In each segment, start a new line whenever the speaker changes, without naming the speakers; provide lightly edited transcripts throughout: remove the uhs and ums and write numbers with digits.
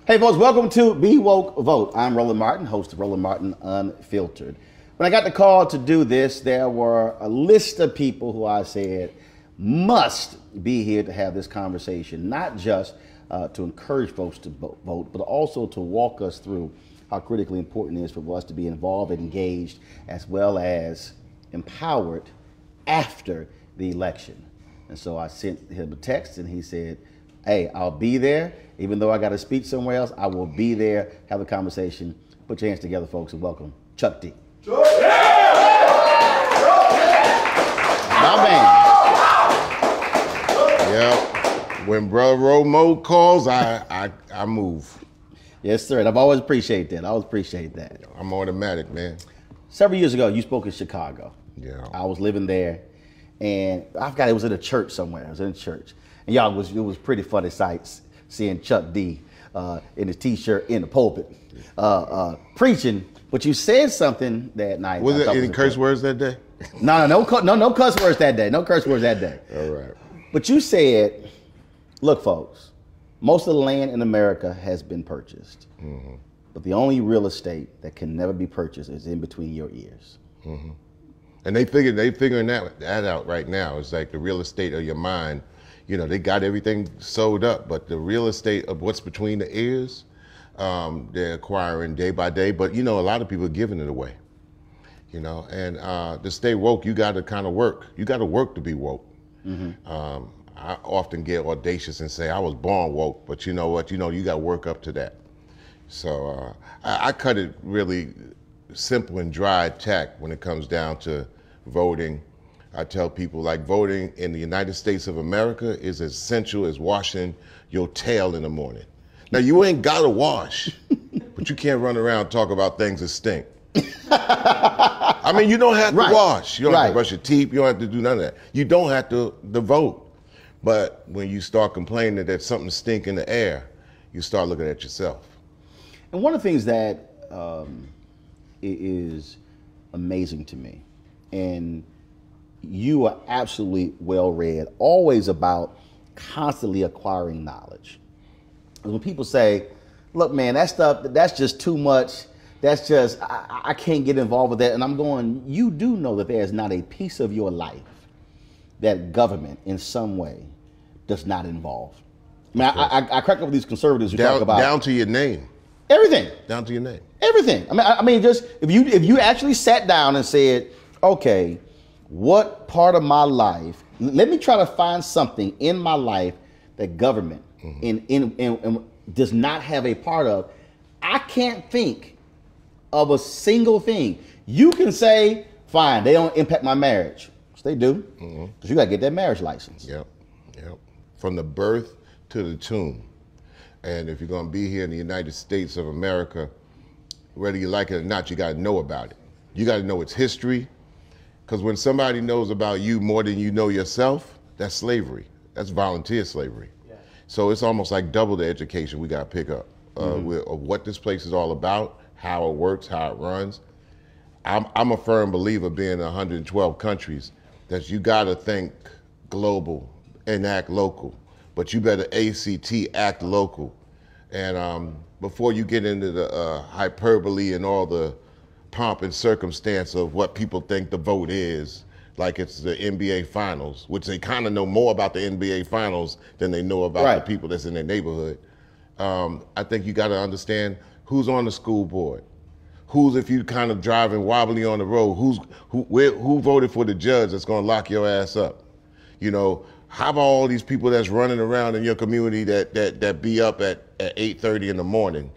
Hey folks, welcome to Be Woke Vote. I'm Roland Martin, host of Roland Martin Unfiltered. When I got the call to do this, there were a list of people who I said must be here to have this conversation, not just to encourage folks to vote, but also to walk us through how critically important it is for us to be involved and engaged, as well as empowered after the election. And so I sent him a text and he said, hey, I'll be there. Even though I got a speech somewhere else, I will be there, have a conversation. Put your hands together, folks, and welcome Chuck D. My man.
Yeah, when Brother Romo calls, I move.
Yes, sir, and I've always appreciated that. I always appreciate that.
I'm automatic, man.
Several years ago, you spoke in Chicago.
Yeah.
I was living there, and I forgot it was in a church somewhere. It was in a church. And y'all, it was pretty funny sights seeing Chuck D in his t-shirt in the pulpit preaching. But you said something that night.
Was it any curse words that day?
No cuss words that day. No curse words that day.
All right.
But you said, look, folks, most of the land in America has been purchased. Mm-hmm. But the only real estate that can never be purchased is in between your ears.
Mm-hmm. And they figuring that out right now. It's like the real estate of your mind. You know, they got everything sold up, but the real estate of what's between the ears, they're acquiring day by day. But, you know, a lot of people are giving it away, you know. And to stay woke, you got to kind of work. You got to work to be woke. Mm-hmm. I often get audacious and say, I was born woke, but you know what? You know, you got to work up to that. So I cut it really simple and dry tack when it comes down to voting. I tell people, like, voting in the United States of America is as essential as washing your tail in the morning. Now, you ain't gotta wash, but you can't run around and talk about things that stink. I mean, you don't have to wash. You don't have to brush your teeth. You don't have to do none of that. You don't have to vote. But when you start complaining that something stink in the air, you start looking at yourself.
And one of the things that is amazing to me, and you are absolutely well-read, always about constantly acquiring knowledge. And when people say, look, man, that stuff, that's just too much. That's just, I can't get involved with that. And I'm going, you do know that there's not a piece of your life that government in some way does not involve. I mean, I crack up with these conservatives who talk about
down to your name.
Everything.
Down to your name.
Everything. I mean, just if you actually sat down and said, okay, what part of my life? Let me try to find something in my life that government in does not have a part of. I can't think of a single thing. You can say, fine, they don't impact my marriage. Which they do, because you got to get that marriage license.
Yep. From the birth to the tomb. And if you're going to be here in the United States of America, whether you like it or not, you got to know about it. You got to know its history, because when somebody knows about you more than you know yourself, that's slavery. That's volunteer slavery. Yeah. So it's almost like double the education we got to pick up of what this place is all about, how it works, how it runs. I'm a firm believer, being in 112 countries, that you got to think global and act local, but you better act local. And before you get into the hyperbole and all the pomp and circumstance of what people think the vote is, like it's the NBA Finals, which they kind of know more about the NBA Finals than they know about the people that's in their neighborhood. I think you got to understand who's on the school board, who's, if you kind of driving wobbly on the road, who voted for the judge that's going to lock your ass up. You know, how about all these people that's running around in your community that be up at 8:30 in the morning,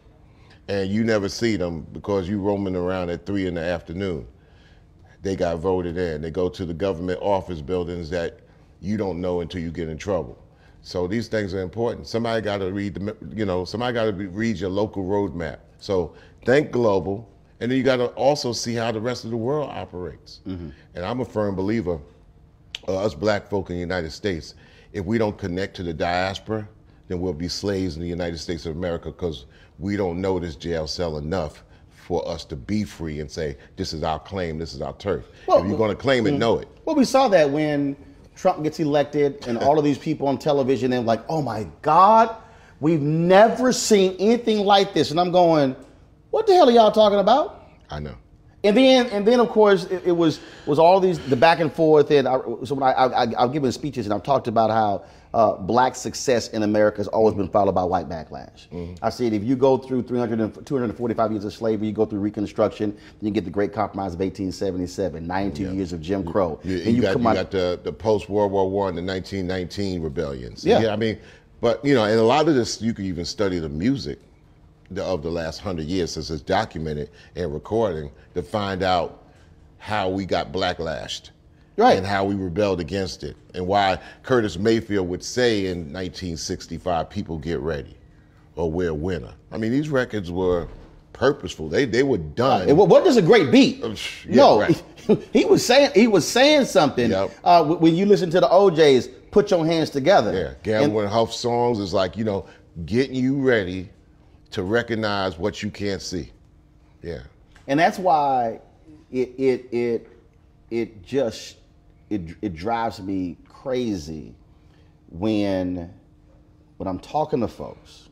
and you never see them because you roaming around at 3 in the afternoon? They got voted in. They go to the government office buildings that you don't know until you get in trouble. So these things are important. Somebody got to read read your local roadmap. So think global, and then you got to also see how the rest of the world operates. And I'm a firm believer, us black folk in the United States, if we don't connect to the diaspora, then we'll be slaves in the United States of America, because we don't know this jail cell enough for us to be free and say, this is our claim, this is our turf. Well, if you're going to claim it, know it.
Well, we saw that when Trump gets elected and all of these people on television, and like, oh my God, we've never seen anything like this. And I'm going, what the hell are y'all talking about?
I know.
And then of course it was all the back and forth. And so when I've given speeches and I've talked about how black success in America has always been followed by white backlash. I said, if you go through 245 years of slavery, you go through Reconstruction, then you get the Great Compromise of 1877, 92 years of Jim Crow.
You got the post-World War I, the 1919 rebellions. I mean, but and a lot of this, you can even study the music of the last 100 years since it's documented and recording to find out how we got blacklashed. And how we rebelled against it, and why Curtis Mayfield would say in 1965, people get ready, or we're a winner. I mean, these records were purposeful. They were done.
It wasn't just a great beat. He was saying something. When you listen to the OJs, put your hands together.
Gamble and Huff songs is like, getting you ready to recognize what you can't see.
And that's why it drives me crazy when I'm talking to folks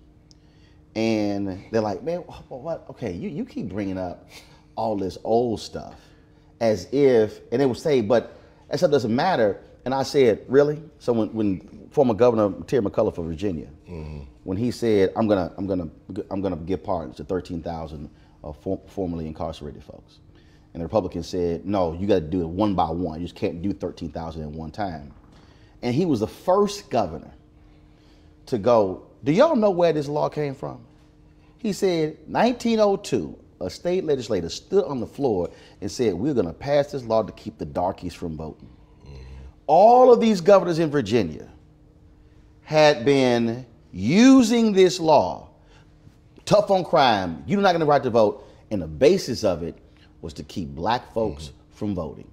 and they're like, man, what? Okay, you keep bringing up all this old stuff as if, and they would say, but that stuff doesn't matter. And I said, really? So when former Governor Terry McCullough of Virginia, when he said, I'm gonna give pardons to 13,000 formerly incarcerated folks. And the Republicans said, no, you got to do it one by one. You just can't do 13,000 at one time. And he was the first governor to go, do y'all know where this law came from? He said, 1902, a state legislator stood on the floor and said, we're going to pass this law to keep the darkies from voting. All of these governors in Virginia had been using this law, tough on crime, you're not going to right to vote, and the basis of it was to keep black folks from voting.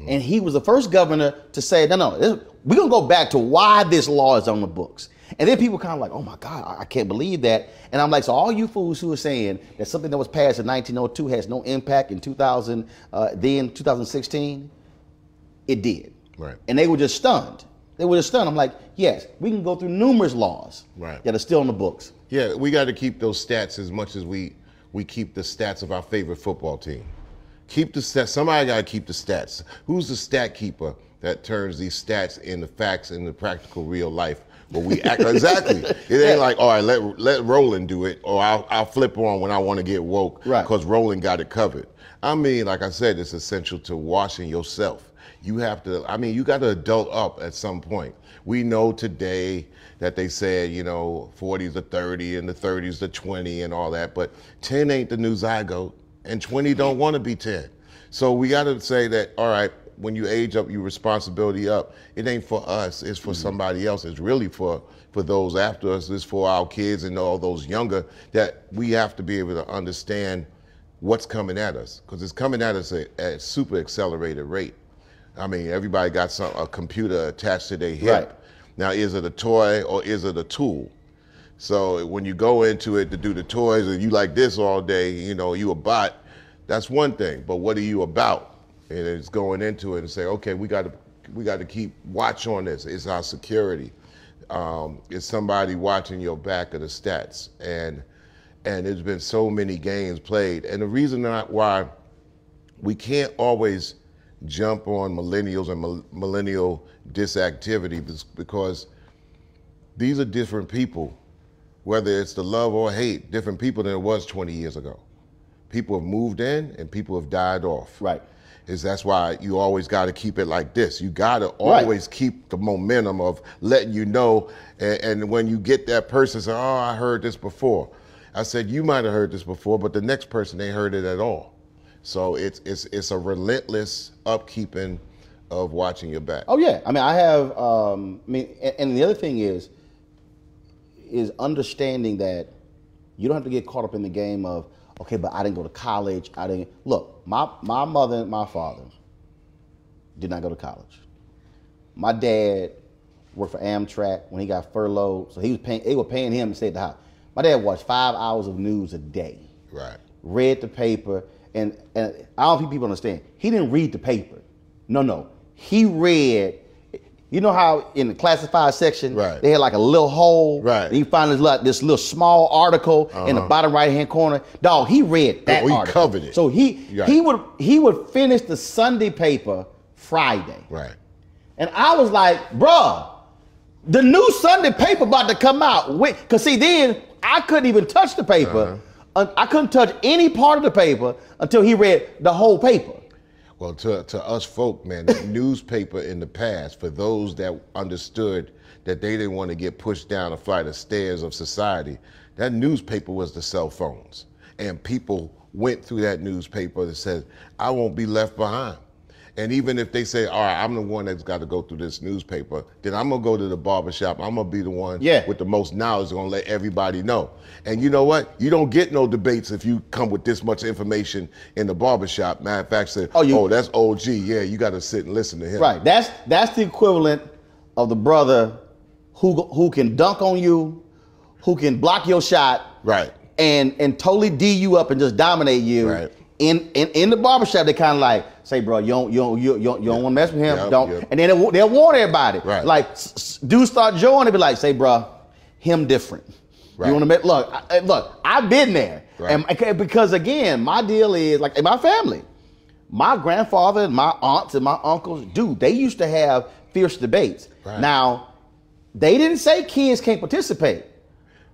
And he was the first governor to say, no, we're going to go back to why this law is on the books. And then people kind of like, oh my God, I can't believe that. And I'm like, so all you fools who are saying that something that was passed in 1902 has no impact in 2016, it did.
Right.
And they were just stunned. I'm like, yes, we can go through numerous laws that are still in the books.
Yeah, we got to keep those stats as much as we keep the stats of our favorite football team. Keep the stats. Somebody got to keep the stats. Who's the stat keeper that turns these stats into facts in the practical real life where we act? Exactly. It ain't like, all right, let Roland do it, or I'll flip on when I want to get woke because Roland got it covered. I mean, like I said, it's essential to washing yourself. You have to, you got to adult up at some point. We know today that they said, 40s to 30 and the 30s to 20 and all that, but 10 ain't the new zygote and 20 don't want to be 10. So we got to say that, all right, when you age up, your responsibility up, it ain't for us, it's for somebody else. It's really for those after us, it's for our kids and all those younger, that we have to be able to understand what's coming at us, because it's coming at us at a super accelerated rate. Everybody got a computer attached to their hip.
Right.
Now, is it a toy or is it a tool? So when you go into it to do the toys and you like this all day, you a bot, that's one thing. But what are you about? And it's going into it and say, okay, we got to keep watch on this. It's our security. It's somebody watching your back of the stats. And there's been so many games played. And the reason why we can't always jump on millennials and millennial disactivity is because these are different people, whether it's the love or hate, different people than it was 20 years ago. People have moved in and people have died off.
Right.
That's why you always got to keep it like this. You got to always keep the momentum of letting you know, and when you get that person say, oh, I heard this before. I said, you might have heard this before, but the next person ain't heard it at all. So it's a relentless upkeeping of watching your back.
Oh yeah, I have. And the other thing is understanding that you don't have to get caught up in the game of, okay, but I didn't go to college. Look, my mother and my father did not go to college. My dad worked for Amtrak when he got furloughed, so they were paying him to stay at the house. My dad watched 5 hours of news a day.
Right.
Read the paper. And I don't think people understand. He didn't read the paper. No. He read, you know how in the classified section, they had like a little hole? Right. And you find this little small article in the bottom right-hand corner. Dog, he read that article. He covered it. So he would finish the Sunday paper Friday.
Right.
And I was like, bruh, the new Sunday paper about to come out. Because see, then I couldn't even touch the paper. I couldn't touch any part of the paper until he read the whole paper.
Well, to us folk, man, the newspaper in the past, for those that understood that they didn't want to get pushed down a flight of stairs of society, that newspaper was the cell phones. And people went through that newspaper that said, I won't be left behind. And even if they say, all right, I'm the one that's got to go through this newspaper, then I'm going to go to the barbershop. I'm going to be the one with the most knowledge, going to let everybody know. And you know what? You don't get no debates if you come with this much information in the barbershop. Matter of fact, say, oh, that's OG. Yeah, you got to sit and listen to him.
Right. That's the equivalent of the brother who can dunk on you, who can block your shot,
right,
and totally D you up and just dominate you. Right. In the barbershop, they kind of like say, bro, you don't want to mess with him, and then they'll warn everybody.
Right.
Like dudes start joining, they be like, say, bro, him different. Right. You want to make look? I've been there, and because again, my deal is like in my family, my grandfather and my aunts and my uncles, dude, they used to have fierce debates. Right. Now, they didn't say kids can't participate.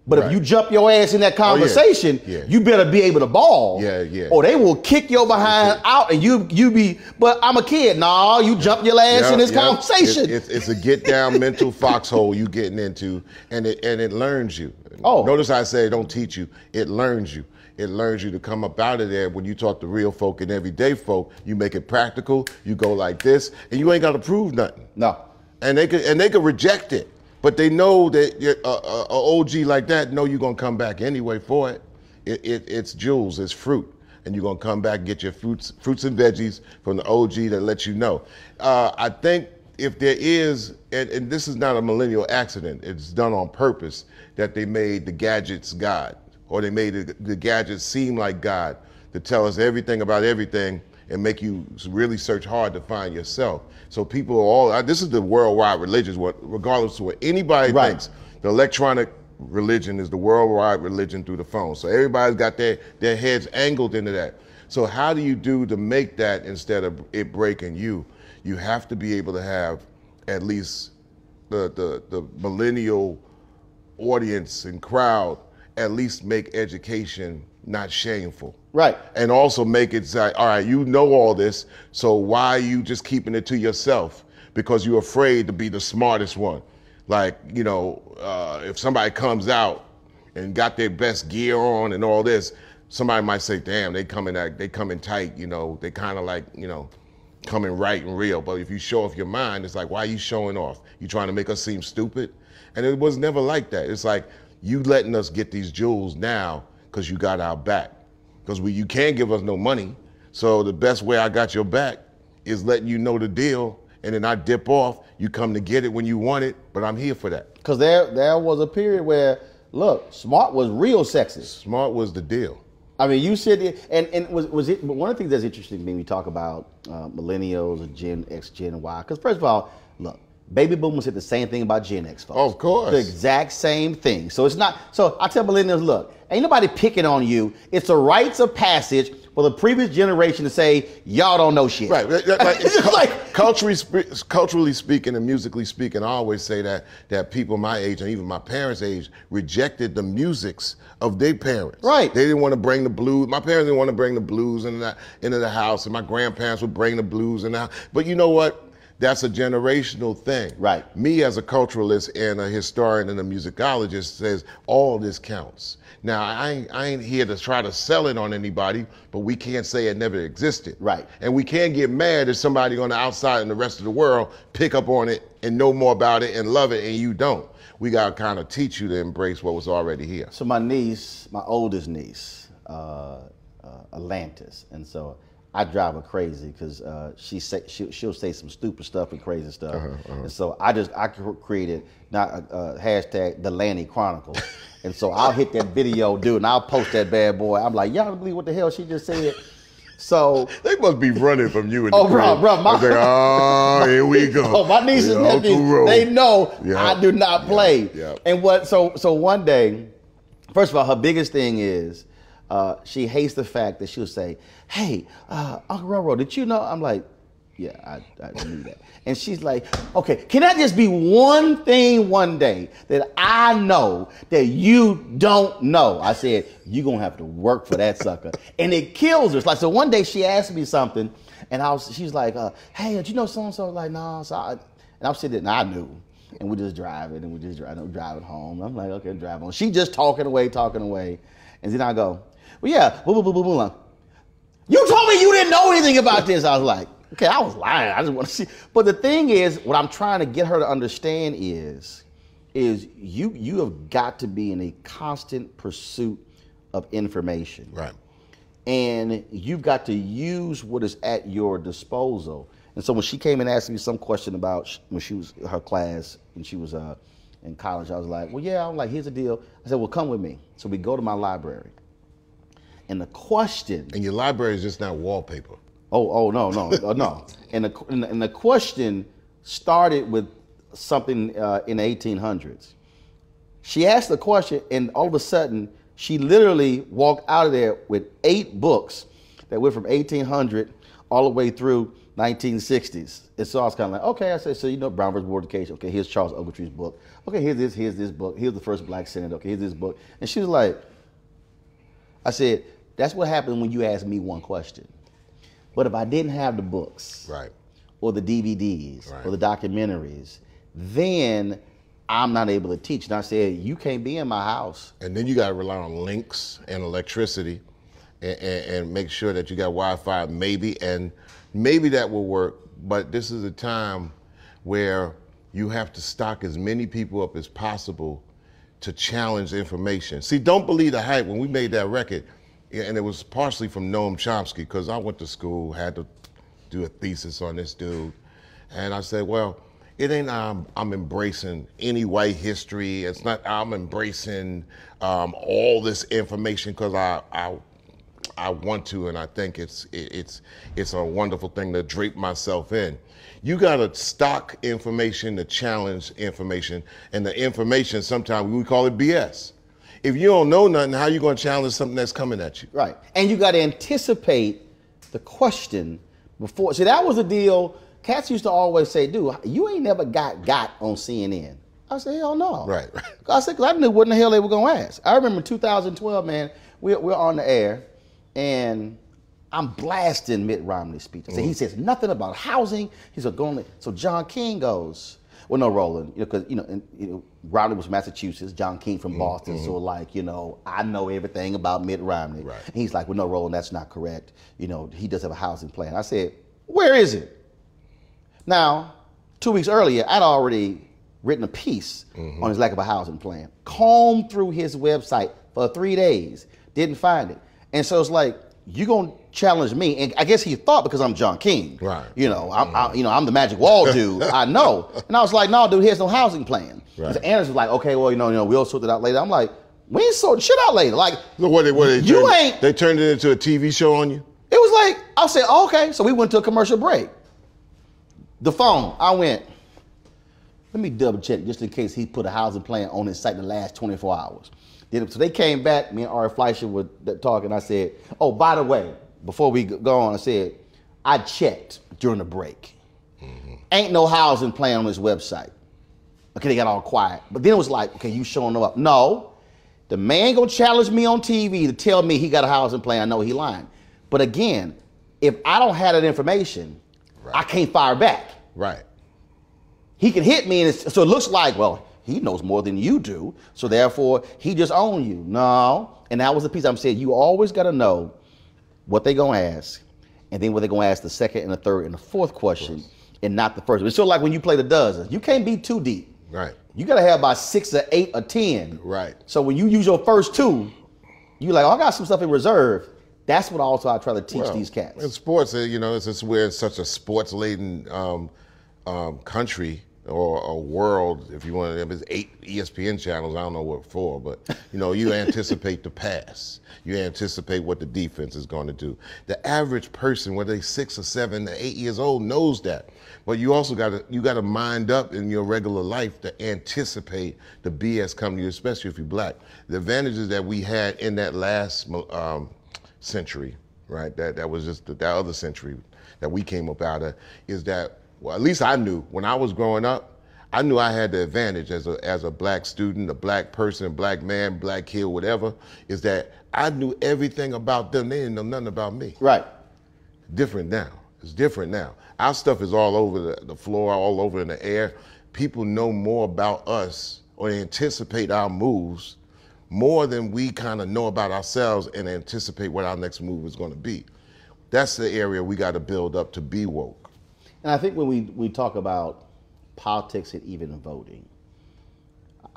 But if you jump your ass in that conversation, you better be able to ball. Or they will kick your behind out and you be, but I'm a kid. No, you jump your ass in this conversation.
It's a get down mental foxhole you getting into, and it learns you.
Oh.
Notice I say don't teach you, it learns you. It learns you to come up out of there. When you talk to real folk and everyday folk, you make it practical, you go like this, and you ain't got to prove nothing.
No.
And they could reject it, but they know that a OG like that know you're gonna come back anyway for it. It's jewels, it's fruit, and you're gonna come back and get your fruits and veggies from the OG that lets you know. I think if there is, and this is not a millennial accident, it's done on purpose, that they made the gadgets God, or they made the gadgets seem like God to tell us everything about everything and make you really search hard to find yourself. So people are all, this is the worldwide religion, regardless of what anybody thinks, the electronic religion is the worldwide religion through the phone. So everybody's got their heads angled into that. So how do you do to make that instead of it breaking you? You have to be able to have at least the millennial audience and crowd at least make education not shameful.
Right.
And also make it say, all right, you know all this, so why are you just keeping it to yourself? Because you're afraid to be the smartest one. Like, you know, if somebody comes out and got their best gear on and all this, somebody might say, damn, they coming tight, you know, they kind of like, you know, coming right and real. But if you show off your mind, it's like, why are you showing off? You trying to make us seem stupid? And it was never like that. It's like, you letting us get these jewels now because you got our back. Because you can't give us no money. So the best way I got your back is letting you know the deal, and then I dip off, you come to get it when you want it, but I'm here for that.
Because there was a period where, look, smart was real sexy.
Smart was the deal.
I mean, you said it, and was it, but one of the things that's interesting when we talk about millennials or Gen X, Gen Y, because first of all, look, baby boomers said the same thing about Gen X folks.
Of course.
The exact same thing. So it's not, so I tell millennials, look, ain't nobody picking on you. It's a rites of passage for the previous generation to say, y'all don't know shit.
Right. Like, culturally speaking and musically speaking, I always say that people my age and even my parents' age rejected the musics of their parents.
Right.
They didn't want to bring the blues. My parents didn't want to bring the blues into the house, and my grandparents would bring the blues in the house. But you know what? That's a generational thing.
Right.
Me as a culturalist and a historian and a musicologist says all this counts. Now, I ain't here to try to sell it on anybody, but we can't say it never existed.
Right.
And we can't get mad if somebody on the outside and the rest of the world pick up on it and know more about it and love it and you don't. We got to kind of teach you to embrace what was already here.
So my niece, my oldest niece, Atlantis, and so I drive her crazy because she'll say some stupid stuff and crazy stuff. And so I created hashtag the Lanny Chronicles. And so I'll hit that video, dude, and I'll post that bad boy. I'm like, y'all don't believe what the hell she just said? So
they must be running from you in the
crib. Bro,
here we go.
Oh, my nieces and nephews, they know I do not play. And so one day, first of all, her biggest thing is, she hates the fact that she'll say, hey, Uncle Roro, did you know? I'm like, yeah, I knew that. And she's like, okay, can that just be one thing one day that I know that you don't know? I said, you're going to have to work for that sucker. And it kills her. It's like, so one day she asked me something, and she's like, hey, did you know so-and-so? I was like, no. And I'm sitting there, and I knew. And we're just driving, driving home. I'm like, okay, drive on. She just talking away. And then I go, well, yeah, boom, boom, boom, boom, boom. You told me you didn't know anything about this. I was like, okay, I was lying. I just want to see. But the thing is, what I'm trying to get her to understand is you have got to be in a constant pursuit of information.
Right.
And you've got to use what is at your disposal. And so when she came and asked me some question about when she was her class and she was in college, I was like, well, yeah, I'm like, here's the deal. I said, well, come with me. So we go to my library. And the question.
And your library is just not wallpaper.
Oh, no. And the question started with something in the 1800s. She asked the question, and all of a sudden, she literally walked out of there with 8 books that went from 1800 all the way through 1960s. And so I was kind of like, okay, I said, so you know Brown versus Board of Education. Okay, here's Charles Ogletree's book. Okay, here's this book. Here's the first black senator. Okay, here's this book. And she was like, I said, that's what happened when you asked me one question. But if I didn't have the books,
right,
or the DVDs,
right,
or the documentaries, then I'm not able to teach. And I said, you can't be in my house.
And then you got to rely on links and electricity and make sure that you got Wi-Fi, and maybe that will work. But this is a time where you have to stock as many people up as possible to challenge information. See, don't believe the hype. When we made that record, and it was partially from Noam Chomsky, because I went to school, had to do a thesis on this dude. And I said, well, it ain't I'm embracing any white history. It's not I'm embracing all this information because I want to, and I think it's a wonderful thing to drape myself in. You got to stock information to challenge information, and the information sometimes we call it BS. If you don't know nothing, how you going to challenge something that's coming at you?
Right, and you got to anticipate the question before. See, that was the deal. Cats used to always say, dude, you ain't never got on CNN. I said, hell no.
Right.
I said, because I knew what in the hell they were going to ask. I remember 2012, man, we're on the air, and I'm blasting Mitt Romney's speech. I said, he says nothing about housing. He said, so John King goes, well, no, Roland, because, Romney was from Massachusetts, John King from Boston, so I know everything about Mitt Romney.
Right.
And he's like, well, no, Roland, that's not correct. He does have a housing plan. I said, where is it? Now, 2 weeks earlier, I'd already written a piece on his lack of a housing plan. Combed through his website for 3 days, didn't find it. And so it's like, you're going to challenge me. And I guess he thought because I'm John King.
Right.
I'm the Magic Wall dude. I know. And I was like, no, dude, here's no housing plan.
Right.
And Anderson was like, okay, well, we'll sort it out later. I'm like, we ain't sort shit out later. Like,
they turned it into a TV show on you?
It was like, I said, oh, okay. So we went to a commercial break. The phone, I went, let me double check just in case he put a housing plan on his site in the last 24 hours. So they came back, me and Ari Fleischer were talking. I said, oh, by the way, before we go on, I said, I checked during the break. Ain't no housing plan on his website. Okay, they got all quiet. But then it was like, okay, you showing up. No, the man gonna challenge me on TV to tell me he got a housing plan. I know he lying. But again, if I don't have that information, I can't fire back.
Right.
He can hit me, and so it looks like, well, he knows more than you do, so therefore he just owns you. No, and that was the piece I'm saying. You always got to know what they gonna ask, and then what they gonna ask the second and the third and the fourth question, and not the first. It's sort of like when you play the dozens. You can't be too deep.
Right.
You got to have about 6 or 8 or 10.
Right.
So when you use your first 2, you like, oh, I got some stuff in reserve. That's what also I try to teach these cats.
In sports, we're such a sports-laden country or world, if you want to. There's 8 ESPN channels. I don't know what for, but you anticipate the pass. You anticipate what the defense is going to do. The average person, whether they're 6 or 7 or 8 years old, knows that. But you also got to mind up in your regular life to anticipate the BS coming to you, especially if you're black. The advantages that we had in that last century, right? That was just that other century that we came up out of, is that, well, at least I knew when I was growing up, I knew I had the advantage as a black student, a black person, black man, black kid, whatever, is that I knew everything about them. They didn't know nothing about me.
Right.
Different now. It's different now. Our stuff is all over the floor, all over in the air. People know more about us or anticipate our moves more than we kind of know about ourselves and anticipate what our next move is going to be. That's the area we got to build up to be woke.
And I think when we talk about politics and even voting,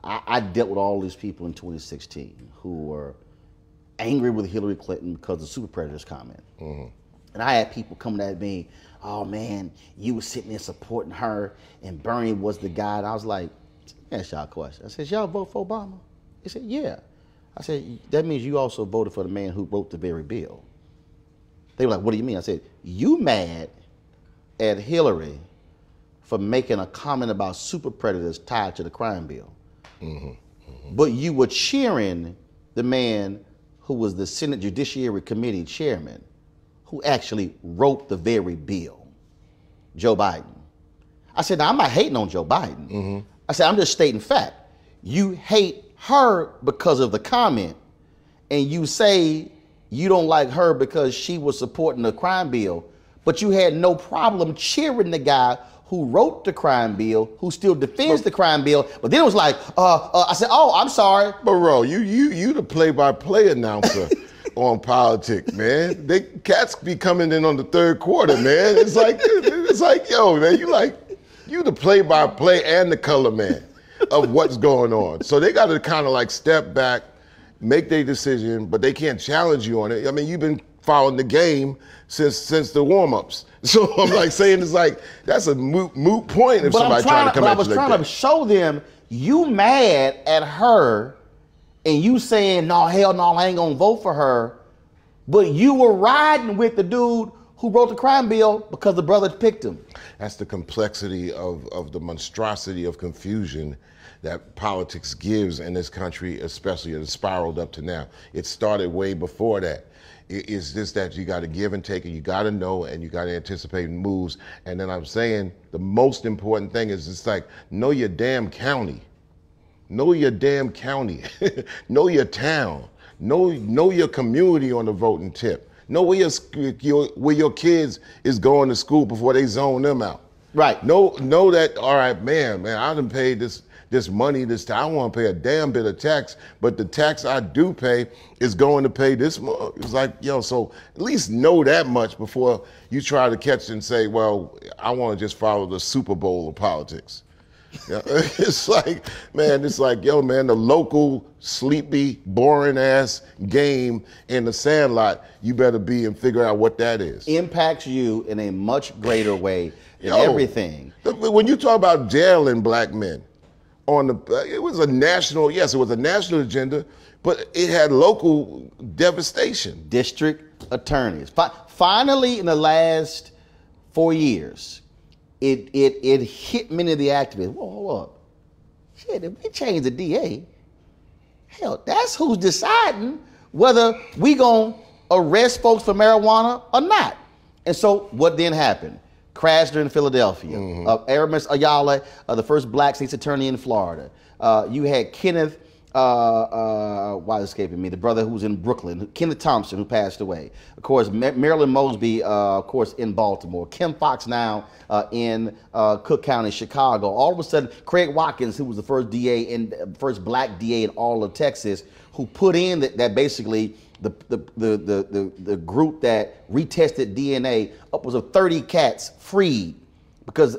I dealt with all these people in 2016 who were angry with Hillary Clinton because of the super predators comment. And I had people coming at me, oh man, you were sitting there supporting her and Bernie was the guy. And I was like, ask y'all a question. I said, y'all vote for Obama? They said, yeah. I said, that means you also voted for the man who wrote the very bill. They were like, what do you mean? I said, you mad at Hillary for making a comment about super predators tied to the crime bill. But you were cheering the man who was the Senate Judiciary Committee chairman who actually wrote the very bill, Joe Biden. I said, now, I'm not hating on Joe Biden. I said, I'm just stating fact. You hate her because of the comment, and you say you don't like her because she was supporting the crime bill, but you had no problem cheering the guy who wrote the crime bill, who still defends the crime bill, but then it was like, I said, oh, I'm sorry.
But Ro, you the play-by-play announcer on politics, man. They cats be coming in on the third quarter, man. It's like, yo, man, you the play-by-play and the color man of what's going on. So they got to kind of like step back, make their decision, but they can't challenge you on it. I mean, you've been following the game since the warm-ups. So I'm like saying it's like that's a moot point if somebody trying to come at you like that. But I was trying
to show them you mad at her and you saying, no, hell no, I ain't gonna vote for her. But you were riding with the dude who wrote the crime bill because the brother picked him. That's
the complexity of the monstrosity of confusion that politics gives in this country, especially it has spiraled up to now. It started way before that. It's just that you got to give and take, and you got to know, and you got to anticipate moves. And then I'm saying the most important thing is it's like know your damn county, know your damn county, know your town, know your community on the voting tip, know where your kids is going to school before they zone them out.
Right.
Know that. All right, man, I done paid this money this time. I don't want to pay a damn bit of tax, but the tax I do pay is going to pay this much. It's like, yo, so at least know that much before you try to catch and say, well, I want to just follow the Super Bowl of politics. Yeah, it's like, yo, man, the local, sleepy, boring ass game in the Sandlot, you better be and figure out what that is.
Impacts you in a much greater way than everything.
When you talk about jailing black men, it was a national agenda, but it had local devastation.
District attorneys. Finally, in the last 4 years, it hit many of the activists. Whoa, hold up. Shit, if we change the DA, hell, that's who's deciding whether we gonna arrest folks for marijuana or not. And so what then happened? Crashed in Philadelphia. Aramis Ayala, the first black state's attorney in Florida. You had Kenneth, why is escaping me? The brother who was in Brooklyn, Kenneth Thompson, who passed away. Of course, Marilyn Mosby, of course, in Baltimore. Kim Fox now in Cook County, Chicago. All of a sudden, Craig Watkins, who was the first DA and first black DA in all of Texas, who put in that basically the group that retested DNA, upwards of 30 cats freed because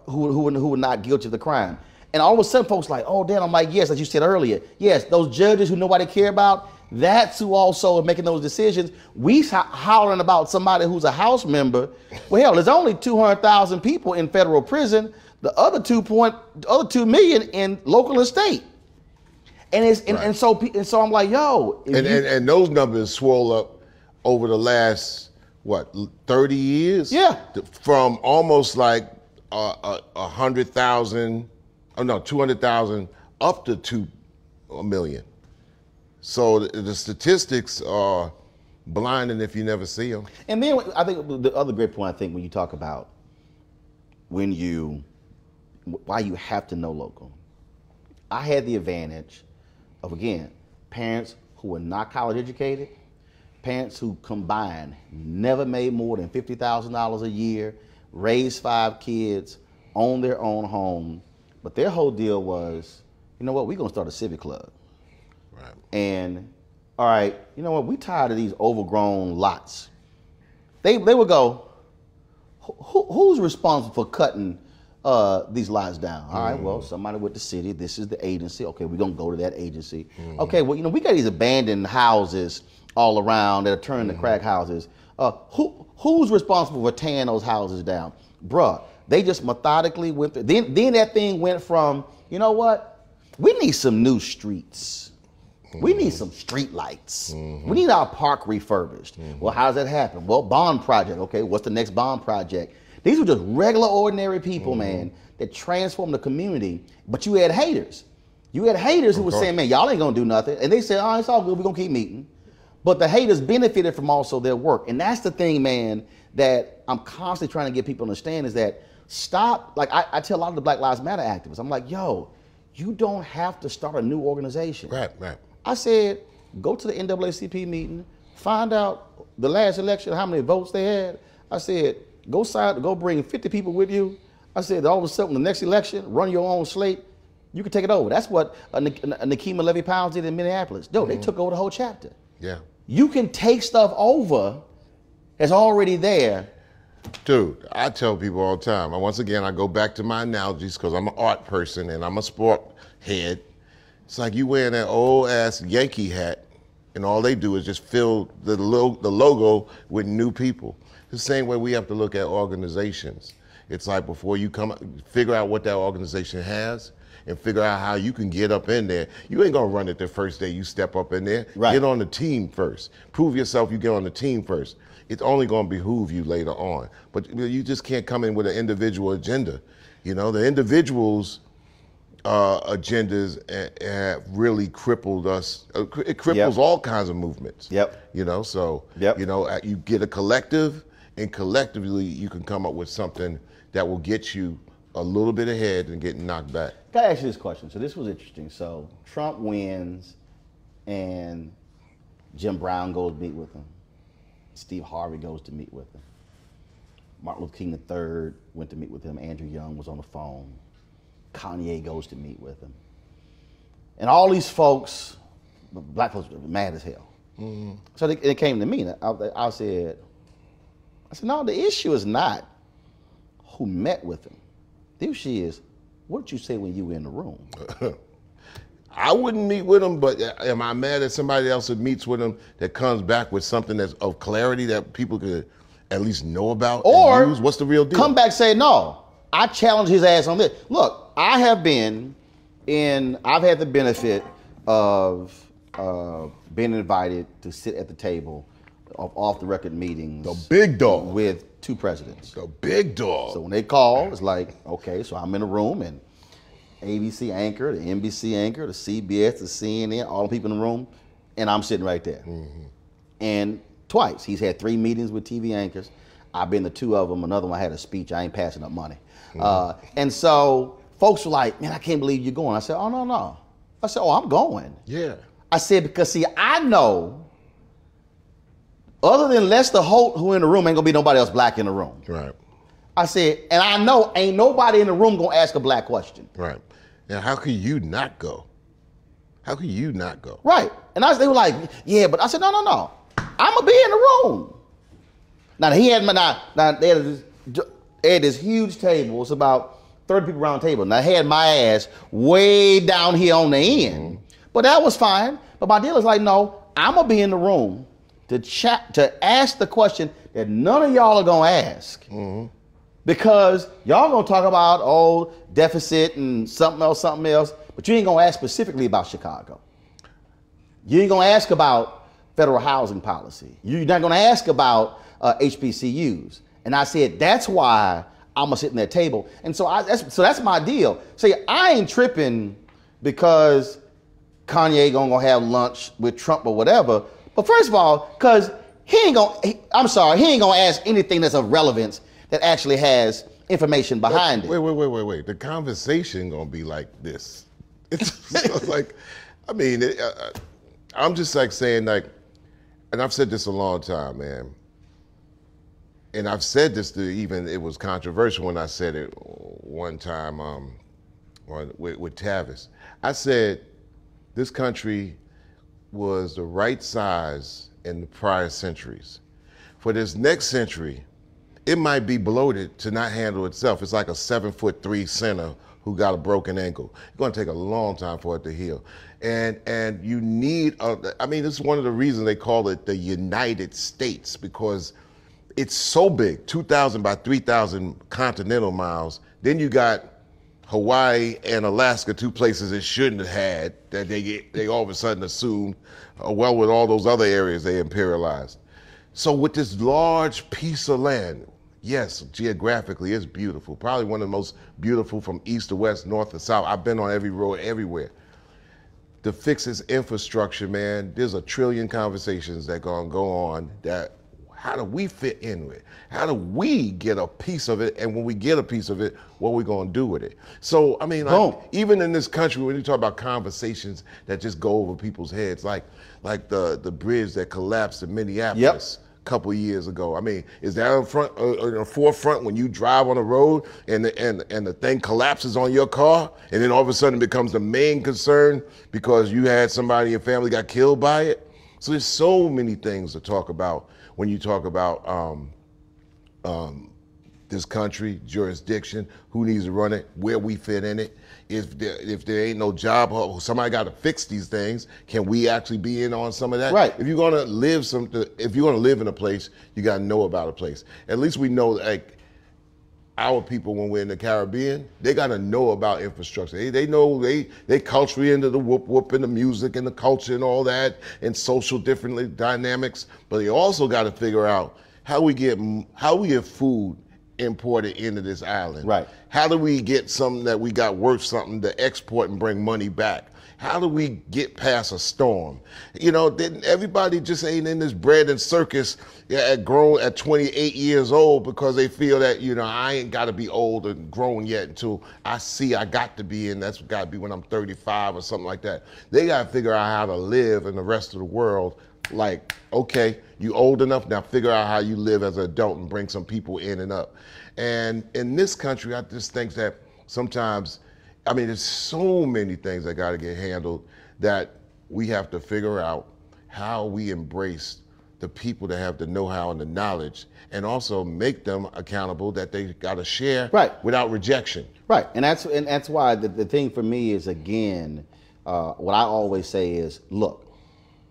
who were not guilty of the crime. And all of a sudden, folks like, oh, damn, I'm like, yes, as you said earlier, yes, those judges who nobody care about, that's who also are making those decisions. We hollering about somebody who's a House member. Well, hell, there's only 200,000 people in federal prison. The other 2 million in local and state. And so I'm like, yo.
And those numbers swole up over the last, 30 years?
Yeah.
From almost like 100,000, 200,000 up to 2 million. So the statistics are blinding if you never see them.
And then I think the other great point, I think, when you talk about why you have to know local. I had the advantage of, again, parents who were not college educated, parents who combined never made more than $50,000 a year, raised 5 kids, owned their own home, but their whole deal was, you know what, we're gonna start a civic club.
Right.
And, all right, you know what, we tired of these overgrown lots. They would go, who's responsible for cutting these lots down? All right, well, somebody with the city, this is the agency. Okay, we're gonna go to that agency. Okay, well, we got these abandoned houses all around that are turning to crack houses. Who's responsible for tearing those houses down? Bruh, they just methodically went through. Then that thing went from, you know what? We need some new streets. We need some street lights. We need our park refurbished. Well, how does that happen? Well, bond project. Okay, what's the next bond project? These were just regular, ordinary people, man, that transformed the community. But you had haters. You had haters who were saying, man, y'all ain't gonna do nothing. And they said, oh, it's all good, we're gonna keep meeting. But the haters benefited from also their work. And that's the thing, man, that I'm constantly trying to get people to understand is that stop, like I tell a lot of the Black Lives Matter activists, I'm like, yo, you don't have to start a new organization.
Right.
I said, go to the NAACP meeting, find out the last election, how many votes they had. I said, go bring 50 people with you. I said, all of a sudden, the next election, run your own slate, you can take it over. That's what Nikema Levy-Pounds did in Minneapolis. No, they took over the whole chapter.
Yeah.
You can take stuff over that's already there.
Dude, I tell people all the time, and once again, I go back to my analogies because I'm an art person and I'm a sport head. It's like you wearing that old ass Yankee hat and all they do is just fill the logo with new people. The same way we have to look at organizations. It's like before you figure out what that organization has and figure out how you can get up in there. You ain't gonna run it the first day you step up in there.
Right.
Get on the team first. Prove yourself, you get on the team first. It's only gonna behoove you later on. But you just can't come in with an individual agenda. You know, the individuals' agendas have really crippled us. It cripples all kinds of movements.
Yep.
You know, so,
Yep.
you know, you get a collective, and collectively you can come up with something that will get you a little bit ahead and get knocked back.
Can I ask you this question? So this was interesting. So Trump wins and Jim Brown goes to meet with him. Steve Harvey goes to meet with him. Martin Luther King III went to meet with him. Andrew Young was on the phone. Kanye goes to meet with him. And all these folks, black folks, were mad as hell. Mm-hmm. So it came to me. And I said, no, the issue is not who met with him. The issue is, what did you say when you were in the room?
I wouldn't meet with him, but am I mad at somebody else that meets with him that comes back with something that's of clarity that people could at least know about
or
and use? What's the real deal?
Come back and say, no, I challenge his ass on this. Look, I've had the benefit of being invited to sit at the table of off-the-record meetings.
The big dog.
With two presidents.
The big dog.
So when they call, it's like, okay, so I'm in a room and ABC anchor, the NBC anchor, the CBS, the CNN, all the people in the room, and I'm sitting right there. Mm-hmm. And twice, he's had 3 meetings with TV anchors. I've been to 2 of them. Another one I had a speech. I ain't passing up money. Mm-hmm. And so folks were like, man, I can't believe you're going. I said, oh, no. I said, oh, I'm going.
Yeah.
I said, because see, I know other than Lester Holt, who in the room, ain't gonna be nobody else black in the room.
Right.
I said, and I know ain't nobody in the room gonna ask a black question.
Right. Now, how could you not go? How could you not go?
Right. And they were like, yeah, but I said, no. I'm gonna be in the room. Now they had this huge table. It's about 30 people around the table. Now I had my ass way down here on the end. Mm-hmm. But that was fine. But my deal is like, no, I'm gonna be in the room to ask the question that none of y'all are gonna ask. Mm-hmm. Because y'all gonna talk about deficit and something else, but you ain't gonna ask specifically about Chicago. You ain't gonna ask about federal housing policy. You're not gonna ask about HBCUs. And I said, that's why I'm gonna sit in that table. And so that's my deal. See, I ain't tripping because Kanye gonna have lunch with Trump or whatever. But first of all, because he ain't gonna ask anything that's of relevance that actually has information behind it.
Wait. The conversation gonna be like this. It's like, I mean, I'm just like saying like, and I've said this a long time, man. And I've said this it was controversial when I said it one time with Tavis. I said, this country was the right size in the prior centuries. For this next century, it might be bloated to not handle itself. It's like a 7'3" center who got a broken ankle. It's gonna take a long time for it to heal. And you need, this is one of the reasons they call it the United States, because it's so big, 2,000 by 3,000 continental miles. Then you got Hawaii and Alaska, 2 places it shouldn't have had, that they all of a sudden assumed, well, with all those other areas they imperialized. So with this large piece of land, yes, geographically it's beautiful. Probably one of the most beautiful from east to west, north to south. I've been on every road everywhere. To fix its infrastructure, man, there's a trillion conversations that gonna go on that, how do we fit in with it? How do we get a piece of it? And when we get a piece of it, what are we gonna do with it? So, I mean, even in this country, when you talk about conversations that just go over people's heads, like the bridge that collapsed in Minneapolis.
Yep.
couple of years ago? I mean, is that in front, in the forefront when you drive on the road and the thing collapses on your car, and then all of a sudden it becomes the main concern because you had somebody in your family got killed by it? So there's so many things to talk about when you talk about this country, jurisdiction, who needs to run it, where we fit in it. If there ain't no job, somebody got to fix these things. Can we actually be in on some of that?
Right.
If you're gonna live in a place, you got to know about a place. At least we know, like, our people when we're in the Caribbean, they got to know about infrastructure. They know they culturally into the whoop and the music and the culture and all that and social different dynamics. But they also got to figure out how we get food imported into this island.
Right.
How do we get something that we got worth something to export and bring money back? How do we get past a storm? You know, everybody just ain't in this bread and circus at 28 years old because they feel that, you know, I ain't got to be old and grown yet until I see I got to be in. That's got to be when I'm 35 or something like that. They got to figure out how to live in the rest of the world. Like, okay, you old enough, now figure out how you live as an adult and bring some people in and up. And in this country, I just think that sometimes, I mean, there's so many things that got to get handled that we have to figure out how we embrace the people that have the know-how and the knowledge, and also make them accountable that they got to share without rejection.
Right, and that's why the thing for me is, again, what I always say is, look,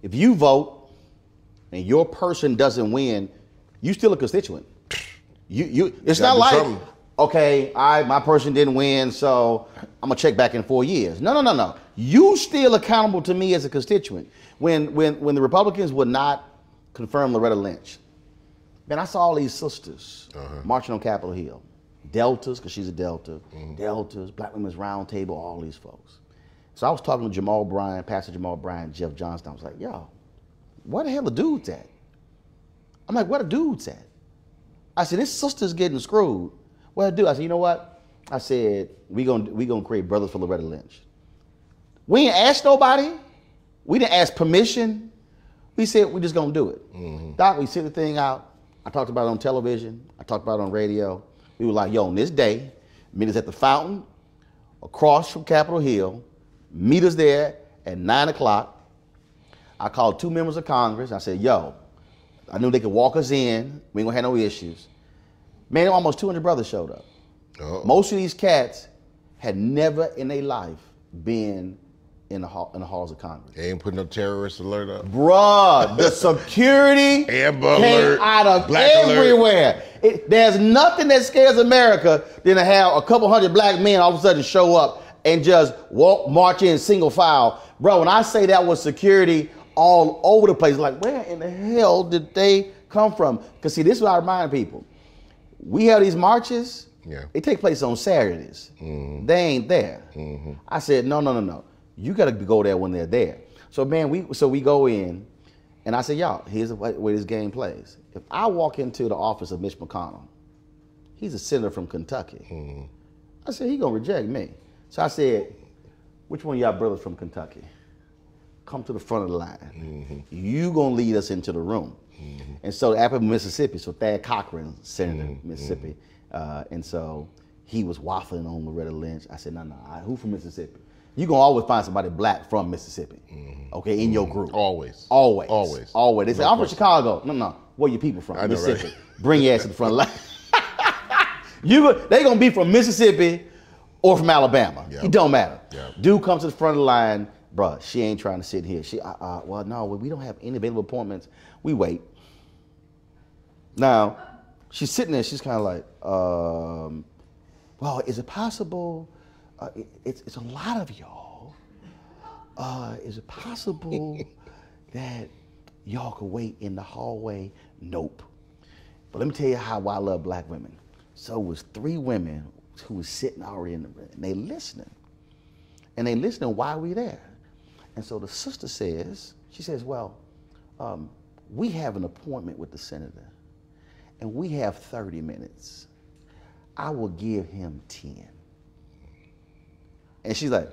if you vote and your person doesn't win, you still a constituent. It's not like, okay, my person didn't win, so I'm gonna check back in 4 years. No. You still accountable to me as a constituent. When the Republicans would not confirm Loretta Lynch, man, I saw all these sisters marching on Capitol Hill. Deltas, because she's a Delta. Deltas, Black Women's Round Table, all these folks. So I was talking to Jamal Bryant, Pastor Jamal Bryant, Jeff Johnston. I was like, yo, where the hell the dudes at? I'm like, where the dudes at? I said, this sister's getting screwed. What I do? I said, you know what? I said, we gonna create Brothers for Loretta Lynch. We ain't asked nobody. We didn't ask permission. We said we just gonna do it. Doc, we sent the thing out. I talked about it on television. I talked about it on radio. We were like, yo, on this day, meet us at the fountain across from Capitol Hill. Meet us there at 9 o'clock. I called 2 members of Congress. I said, yo, I knew they could walk us in. We ain't gonna have no issues. Man, almost 200 brothers showed up. Most of these cats had never in their life been in the halls of Congress.
They ain't putting no terrorist alert up.
Bruh, the security
Amber
came
alert,
out of
black
everywhere. There's nothing that scares America than to have a couple hundred black men all of a sudden show up and just march in single file. Bro, when I say that was security all over the place, like, where in the hell did they come from? Because see, this is what I remind people. We have these marches, they take place on Saturdays. They ain't there. I said, no. You got to go there when they're there. So, man, we go in, and I said, y'all, here's the way this game plays. If I walk into the office of Mitch McConnell, he's a senator from Kentucky. I said, he going to reject me. So I said, which one of y'all brothers from Kentucky? Come to the front of the line. You going to lead us into the room. And so Apple, Mississippi, so Thad Cochran, Senator, Mississippi. And so he was waffling on Loretta Lynch. I said, no, who from Mississippi? You're going to always find somebody black from Mississippi, okay, in your group. Always. They say, I'm from Chicago. No. Where your people from? Mississippi. Right? Bring your ass to the front line. They going to be from Mississippi or from Alabama. It don't matter. Dude comes to the front of the line. Bruh, she ain't trying to sit here. Well, no, we don't have any available appointments. We wait. Now, she's sitting there. She's kind of like, well, is it possible? It's a lot of y'all. Is it possible that y'all could wait in the hallway? Nope. But let me tell you how I love black women. So it was 3 women who was sitting already in the room, and they listening. And they listening why we there. And so the sister says, well, we have an appointment with the senator, and we have 30 minutes. I will give him 10. And she's like,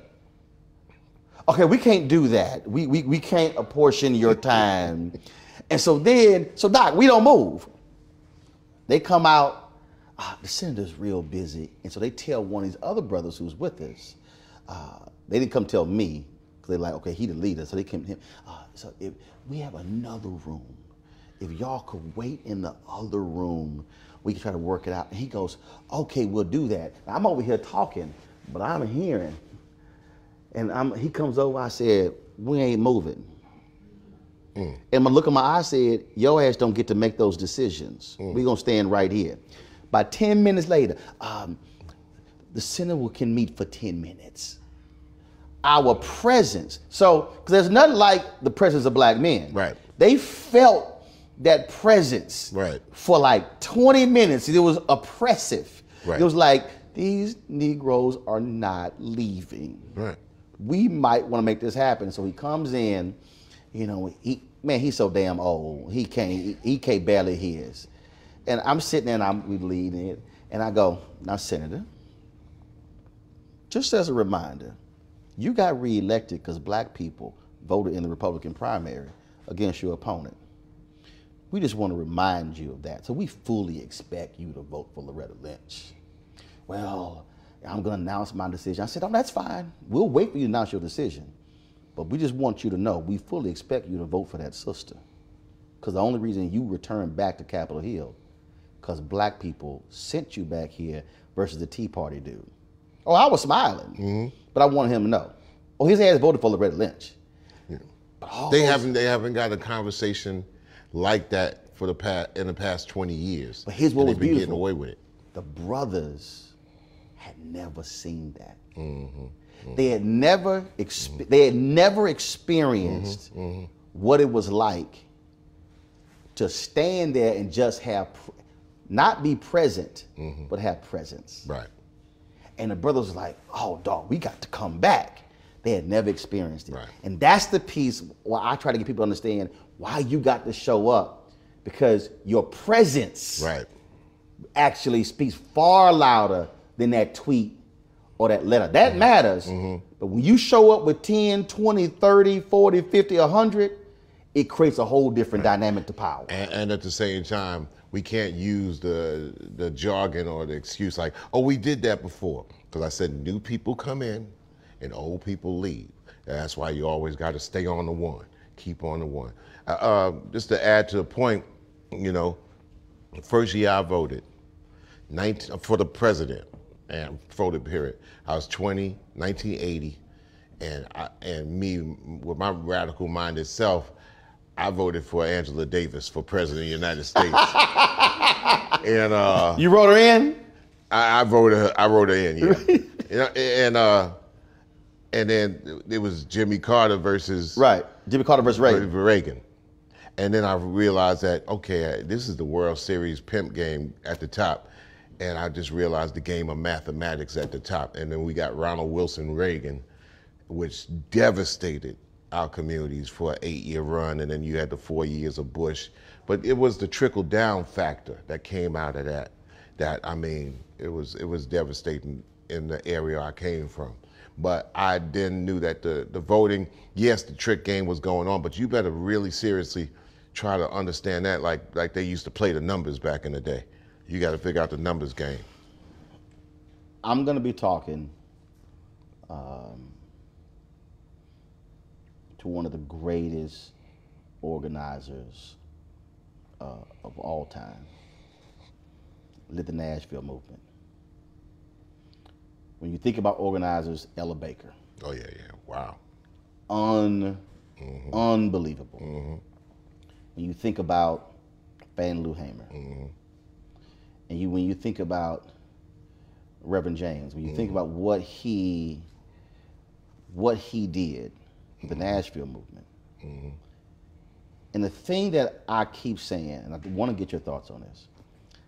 okay, we can't do that. We can't apportion your time. And so Doc, we don't move. They come out, the senator's real busy. And so they tell one of these other brothers who's with us, they didn't come tell me, because they're like, okay, he the leader. So they came to him, so if we have another room, if y'all could wait in the other room, we can try to work it out. And he goes, okay, we'll do that. Now, I'm over here talking, but I'm hearing. And he comes over, I said, we ain't moving. And my look in my eye said, your ass don't get to make those decisions. We're gonna stand right here. By 10 minutes later, the senator can meet for 10 minutes. Our presence, so, because there's nothing like the presence of black men.
Right.
They felt that presence for like 20 minutes. It was oppressive. It was like, these Negroes are not leaving. We might want to make this happen. So he comes in, you know, he's so damn old. He can't barely hears. And I'm sitting there and we leading it. And I go, now, Senator, just as a reminder, you got reelected because black people voted in the Republican primary against your opponent. We just want to remind you of that. So we fully expect you to vote for Loretta Lynch. Well, I'm going to announce my decision. I said, oh, that's fine. We'll wait for you to announce your decision. But we just want you to know, we fully expect you to vote for that sister. Because the only reason you returned back to Capitol Hill, because black people sent you back here versus the Tea Party dude. Oh, I was smiling, but I wanted him to know. Oh, his ass voted for Loretta Lynch.
They haven't got a conversation like that in the past 20 years.
But here's what was
beautiful. They've been getting away with it.
The brothers had never seen that. They had never experienced what it was like to stand there and just not be present, but have presence. And the brothers was like, oh, dog, we got to come back. They had never experienced it. And that's the piece where I try to get people to understand why you got to show up, because your presence actually speaks far louder than that tweet or that letter. That matters. But when you show up with 10, 20, 30, 40, 50, 100, it creates a whole different dynamic to power.
And at the same time, we can't use the jargon or the excuse like, oh, we did that before. Because I said new people come in and old people leave. And that's why you always got to stay on the one, keep on the one. Just to add to the point, you know, the first year I voted for the president, and voted period, I was 20, 1980, and me, with my radical-minded self, I voted for Angela Davis for president of the United States. And
you wrote her in?
I wrote her in, yeah. You know, and then it was Jimmy Carter versus Reagan. And then I realized that, okay, this is the World Series pimp game at the top. And I just realized the game of mathematics at the top. And then we got Ronald Wilson Reagan, which devastated our communities for an 8-year run. And then you had the 4 years of Bush. But it was the trickle down factor that came out of that I mean, it was devastating in the area I came from. But I then knew that the voting, yes, the trick game was going on, but you better really seriously try to understand that like they used to play the numbers back in the day. You got to figure out the numbers game.
I'm going to be talking to one of the greatest organizers of all time, led the Nashville movement. When you think about organizers, Ella Baker.
Oh, yeah, wow.
Unbelievable. When you think about Fannie Lou Hamer, and when you think about Reverend James, when you think about what he did, the Nashville movement, and the thing that I keep saying, and I want to get your thoughts on this,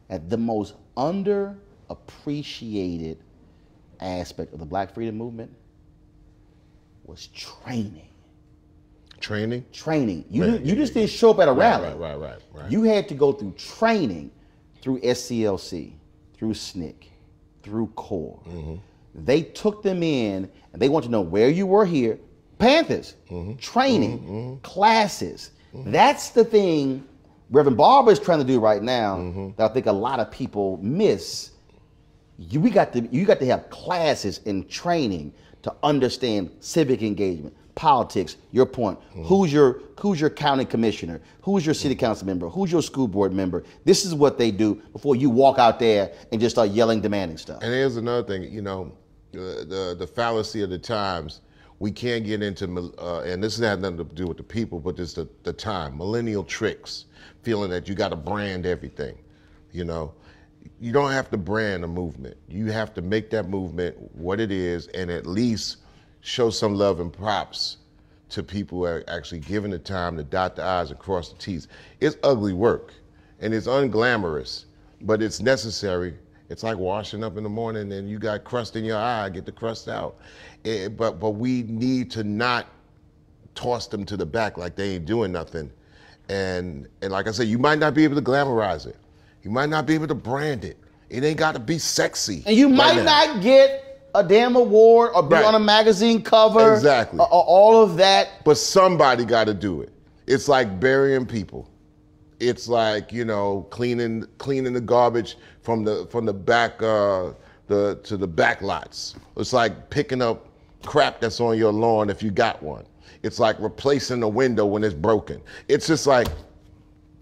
that the most underappreciated aspect of the Black Freedom Movement was training.
Training?
Training. You just didn't show up at a rally.
Right.
You had to go through training through SCLC, through SNCC, through CORE. They took them in and they want to know where you were here. Panthers, training, classes. That's the thing Reverend Barber is trying to do right now that I think a lot of people miss. You got to have classes and training to understand civic engagement, politics. Your point. Who's your county commissioner? Who's your city council member? Who's your school board member? This is what they do before you walk out there and just start yelling, demanding stuff.
And here's another thing. You know, the fallacy of the times. We can't get into, and this has nothing to do with the people, but just the time. Millennial tricks, feeling that you got to brand everything. You know, you don't have to brand a movement. You have to make that movement what it is, and at least show some love and props to people who are actually given the time to dot the I's and cross the T's. It's ugly work, and it's unglamorous, but it's necessary. It's like washing up in the morning and you got crust in your eye, get the crust out. But we need to not toss them to the back like they ain't doing nothing. And like I said, you might not be able to glamorize it. You might not be able to brand it. It ain't got to be sexy.
And you might not get a damn award or be on a magazine cover.
Exactly.
Or all of that.
But somebody got to do it. It's like burying people. It's like, you know, cleaning the garbage from the back to the back lots. It's like picking up crap that's on your lawn if you got one. It's like replacing a window when it's broken. It's just like,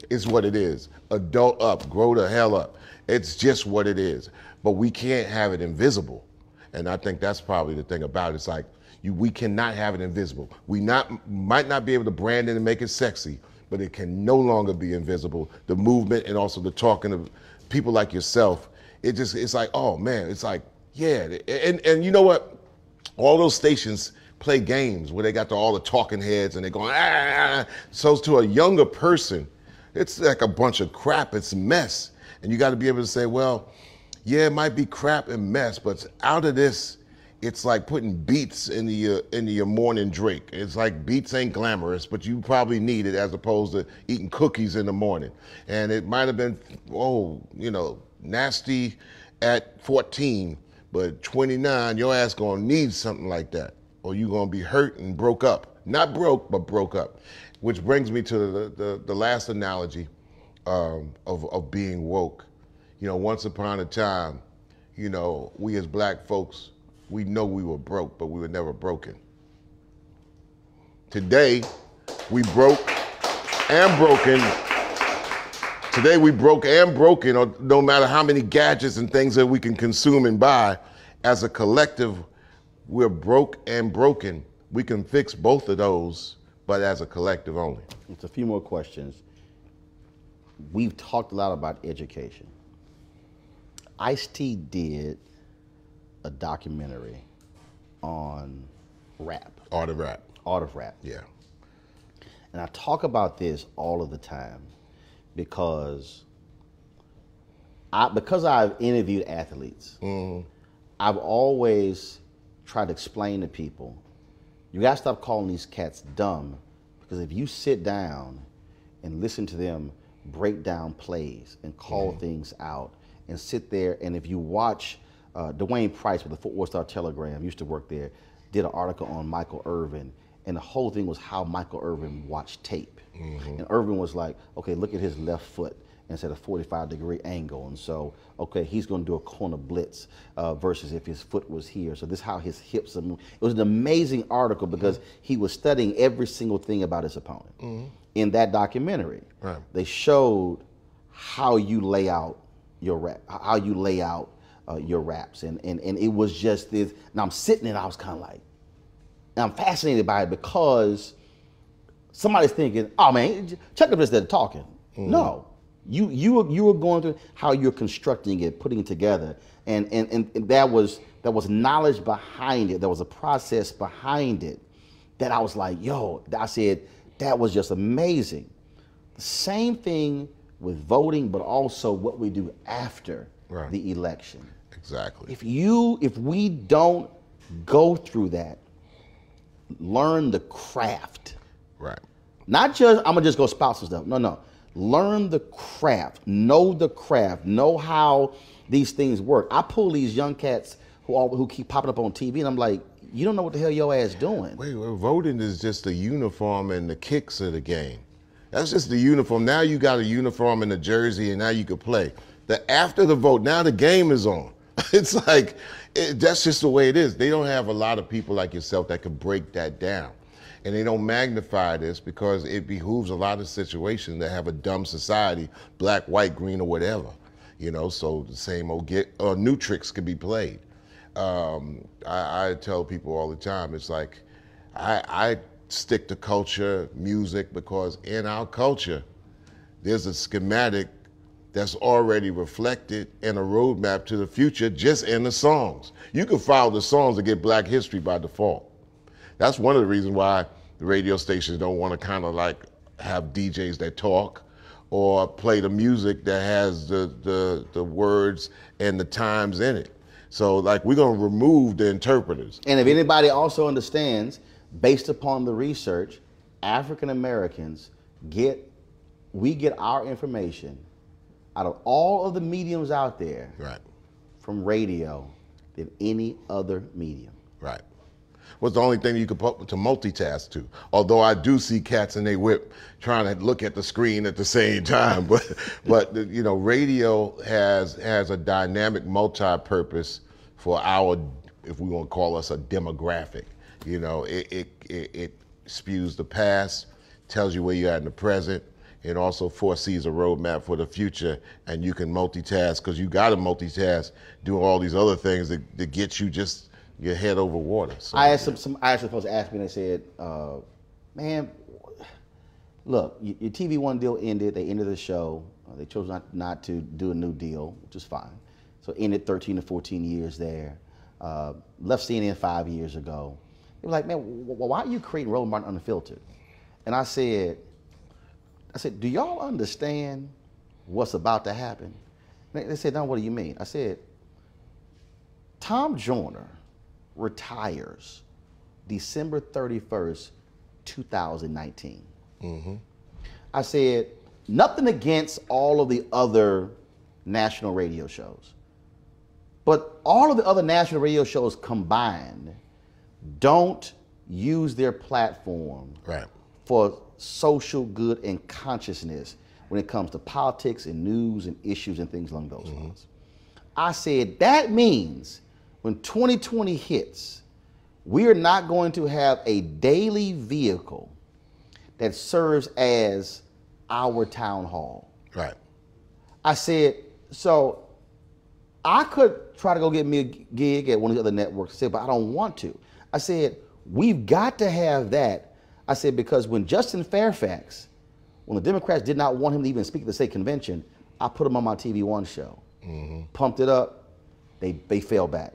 it's what it is. Adult up, grow the hell up. It's just what it is. But we can't have it invisible. And I think that's probably the thing about it. It's like, we cannot have it invisible. We might not be able to brand it and make it sexy, but it can no longer be invisible. The movement and also the talking of people like yourself, it's like, oh man, it's like, yeah. And you know what? All those stations play games where they got all the talking heads and they're going, ah. So to a younger person, it's like a bunch of crap, it's mess. And you got to be able to say, well, yeah, it might be crap and mess, but out of this, it's like putting beets into your morning drink. It's like beets ain't glamorous, but you probably need it as opposed to eating cookies in the morning. And it might have been, nasty at 14, but 29, your ass gonna need something like that, or you gonna be hurt and broke up. Not broke, but broke up. Which brings me to the last analogy of being woke. You know, once upon a time, you know, we as black folks, we know we were broke, but we were never broken. Today, we broke and broken. Today, we broke and broken, or no matter how many gadgets and things that we can consume and buy, as a collective, we're broke and broken. We can fix both of those, but as a collective only.
It's a few more questions. We've talked a lot about education. Ice-T did a documentary on rap.
Art of rap.
Art of rap.
Yeah.
And I talk about this all of the time because I've interviewed athletes. I've always tried to explain to people, you gotta stop calling these cats dumb, because if you sit down and listen to them break down plays and call things out and sit there, and if you watch Dwayne Price with the Fort Worth Star-Telegram, used to work there, did an article on Michael Irvin, and the whole thing was how Michael Irvin watched tape. And Irvin was like, okay, look at his left foot and set a 45-degree angle, and so, okay, he's gonna do a corner blitz versus if his foot was here. So this is how his hips are moving. It was an amazing article because he was studying every single thing about his opponent. In that documentary, they showed how you lay out your rap, how you lay out your raps, and it was just this. And I'm sitting there, and I was kind of like, and I'm fascinated by it because somebody's thinking, oh man, check up this, they're talking. No, you were going through how you're constructing it, putting it together, and that was knowledge behind it. There was a process behind it that I was like, yo, I said that was just amazing. The same thing with voting, but also what we do after the election.
Exactly.
If we don't go through that, learn the craft.
Right.
Not just, I'm gonna just go spout some stuff. No. Learn the craft. Know how these things work. I pull these young cats who keep popping up on TV, and I'm like, you don't know what the hell your ass doing.
Wait, voting is just the uniform and the kicks of the game. That's just the uniform. Now you got a uniform and a jersey, and now you can play. After the vote, now the game is on. It's like, that's just the way it is. They don't have a lot of people like yourself that can break that down. And they don't magnify this because it behooves a lot of situations that have a dumb society, black, white, green, or whatever. So the same old new tricks can be played. I tell people all the time, it's like, I stick to culture, music, because in our culture, there's a schematic that's already reflected in a roadmap to the future just in the songs. You can follow the songs to get Black history by default. That's one of the reasons why the radio stations don't want to kind of like have DJs that talk or play the music that has the words and the times in it. So like we're gonna remove the interpreters.
And if anybody also understands, based upon the research, African Americans we get our information out of all of the mediums out there,
right,
from radio than any other medium.
Right. What's the only thing you could put to multitask to? Although I do see cats in their whip trying to look at the screen at the same time, but radio has a dynamic multi-purpose for our, if we want to call us a demographic. It spews the past, tells you where you're at in the present. It also foresees a roadmap for the future, and you can multitask because you got to multitask, doing all these other things that get you just your head over water. So,
I asked I actually supposed to ask me, and they said, "Man, look, your TV One deal ended. They ended the show. They chose not to do a new deal, which is fine. So ended 13 to 14 years there. Left CNN 5 years ago. They were like, man, why are you creating Roland Martin Unfiltered? And I said, do y'all understand what's about to happen? They said, no, what do you mean? I said, Tom Joyner retires December 31st, 2019.
Mm-hmm.
I said, nothing against all of the other national radio shows, but all of the other national radio shows combined don't use their platform
right.
for social good and consciousness when it comes to politics and news and issues and things along those lines. I said, that means when 2020 hits, we are not going to have a daily vehicle that serves as our town hall.
Right.
I said, so I could try to go get me a gig at one of the other networks, but I don't want to. I said, we've got to have that. I said, because when Justin Fairfax, when the Democrats did not want him to even speak at the state convention, I put him on my TV One show. Pumped it up, they fell back.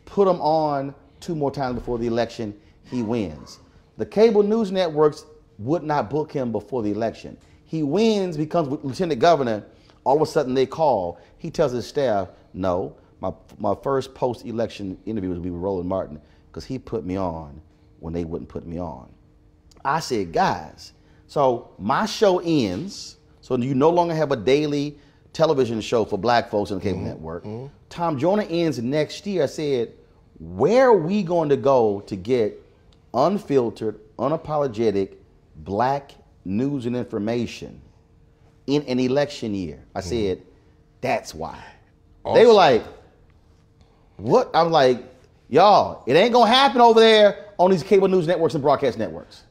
Put him on 2 more times before the election, he wins. The cable news networks would not book him before the election. He wins, becomes lieutenant governor, all of a sudden they call. He tells his staff, no, my first post-election interview was with Roland Martin because he put me on when they wouldn't put me on. I said, guys, so my show ends, so you no longer have a daily television show for black folks on the cable network. Tom Joyner ends next year. I said, where are we going to go to get unfiltered, unapologetic black news and information in an election year? I said, that's why. Also, they were like, what? I'm like, y'all, it ain't gonna happen over there on these cable news networks and broadcast networks.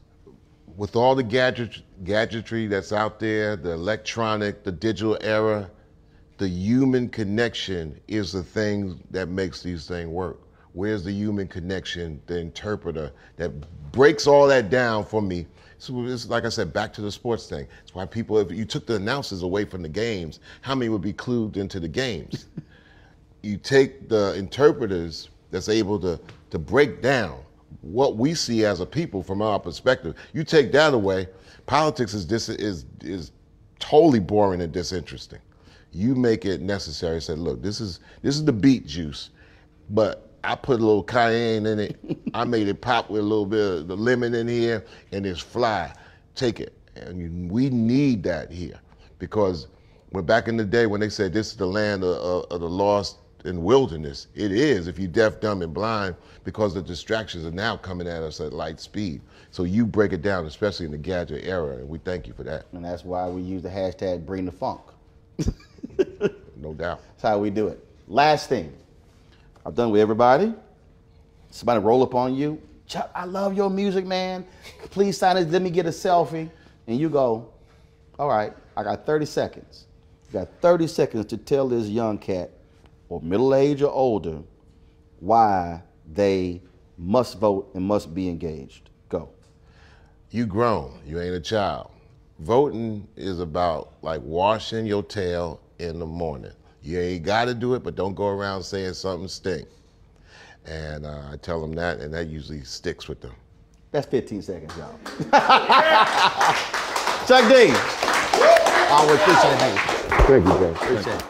With all the gadgetry that's out there, the electronic, the digital era, the human connection is the thing that makes these things work. Where's the human connection, the interpreter that breaks all that down for me? So it's like I said, back to the sports thing. It's why people, if you took the announcers away from the games, how many would be clued into the games? You take the interpreters that's able to break down what we see as a people from our perspective. You take that away, politics is totally boring and disinteresting. You make it necessary. Say, look, this is the beet juice, but I put a little cayenne in it. I made it pop with a little bit of the lemon in here, and it's fly. Take it. And we need that here because when back in the day when they said this is the land of the lost, in wilderness. It is if you're deaf, dumb, and blind, because the distractions are now coming at us at light speed. So you break it down, especially in the gadget era, and we thank you for that.
And that's why we use the hashtag Bring the Funk.
No doubt.
That's how we do it. Last thing, I've done with everybody. Somebody roll up on you. Chuck, I love your music, man. Please sign it. Let me get a selfie. And you go, all right, I got 30 seconds. You got 30 seconds to tell this young cat, or middle age or older, why they must vote and must be engaged. Go.
You grown. You ain't a child. Voting is about like washing your tail in the morning. You ain't got to do it, but don't go around saying something stink. And I tell them that, and that usually sticks with them.
That's 15 seconds, y'all. Chuck D. Always appreciate it.
Thank you, guys.
Appreciate it.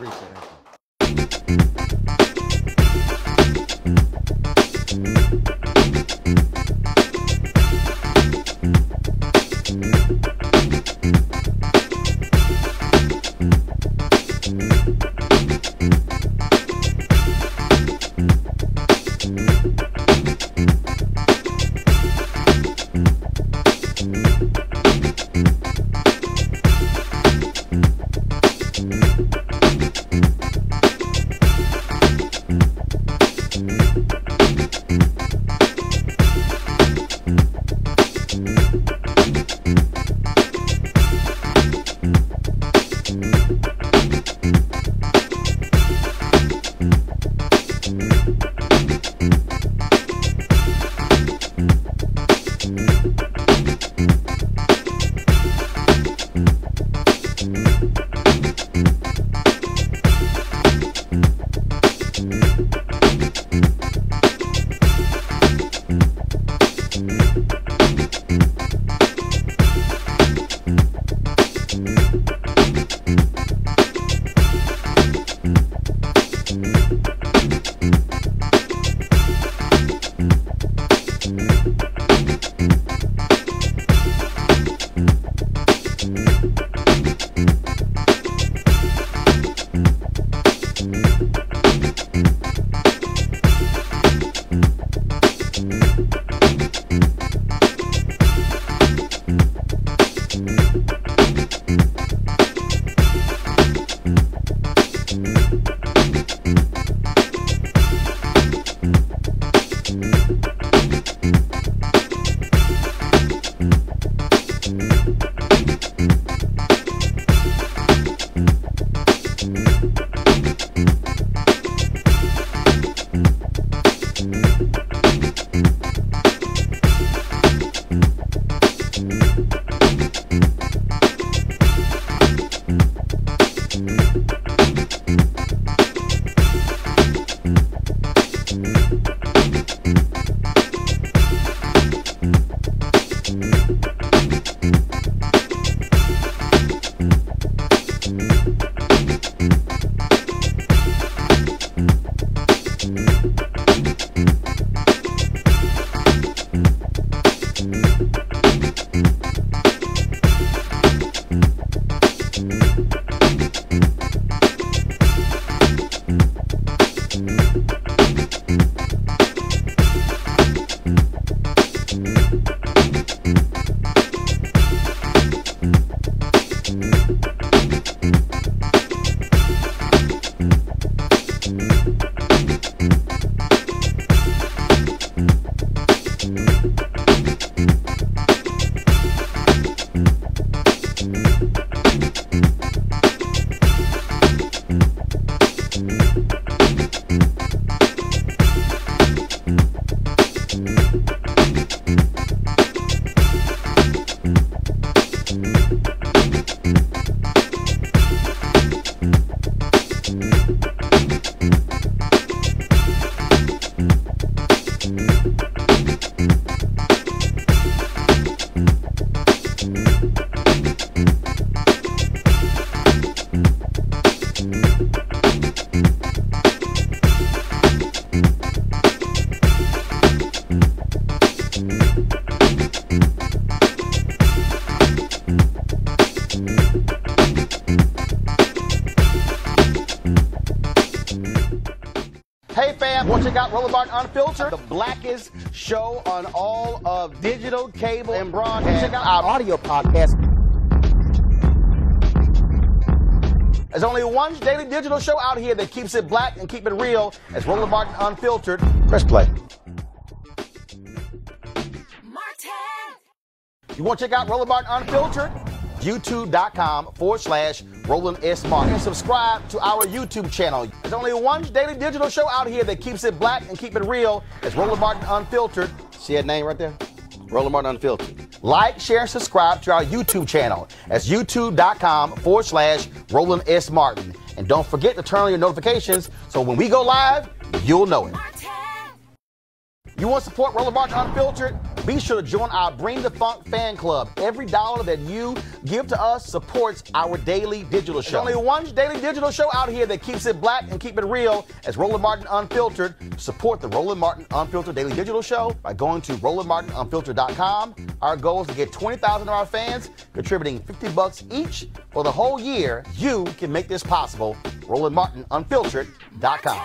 fam. Want to check out Roland Martin Unfiltered, the blackest show on all of digital, cable, and broadcast. Check out our audio podcast. There's only one daily digital show out here that keeps it black and keep it real. It's Roland Martin Unfiltered. Press play. You want to check out Roland Martin Unfiltered? YouTube.com/Roland S. Martin. And subscribe to our YouTube channel. There's only one daily digital show out here that keeps it black and keep it real. It's Roland Martin Unfiltered. See that name right there? Roland Martin Unfiltered. Like, share, and subscribe to our YouTube channel. That's YouTube.com/Roland S. Martin. And don't forget to turn on your notifications so when we go live, you'll know it. You want to support Roland Martin Unfiltered? Be sure to join our Bring the Funk fan club. Every dollar that you give to us supports our daily digital show. There's only one daily digital show out here that keeps it black and keep it real. It's Roland Martin Unfiltered. Support the Roland Martin Unfiltered daily digital show by going to RolandMartinUnfiltered.com. Our goal is to get 20,000 of our fans contributing $50 each for the whole year. You can make this possible. RolandMartinUnfiltered.com.